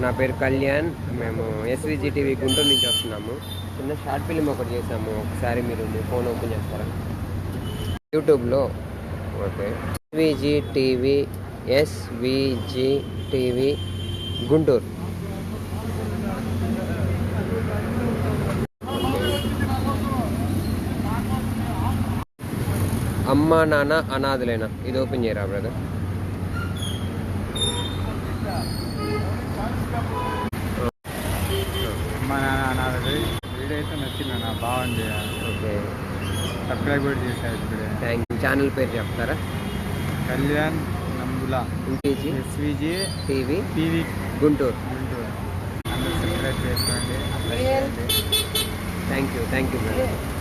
నా పేరు కళ్యాణ్. మేము ఎస్విజి టీవీ గుంటూరు నుంచి వస్తున్నాము. చిన్న షార్ట్ ఫిల్మ్ ఒకటి చేసాము. ఒకసారి మీరు మీ ఫోన్ ఓపెన్ చేస్తారా? యూట్యూబ్లో ఓకే. SVG TV Guntur. అమ్మా నాన్న అనాథలేనా, ఇది ఓపెన్ చేయరా బ్రదర్? అమ్మా నాన్న అనాథలు వీడియో అయితే నచ్చిందన్న, బాగుంది. ఓకే, సబ్స్క్రైబ్ కూడా చేశారు ఇప్పుడే. Thank you. ఛానల్ పేరు చెప్తారా? Kalyan నంబుల SVG TV Guntur. అందరూ సబ్స్క్రైబ్ చేసుకోండి. Thank you brother.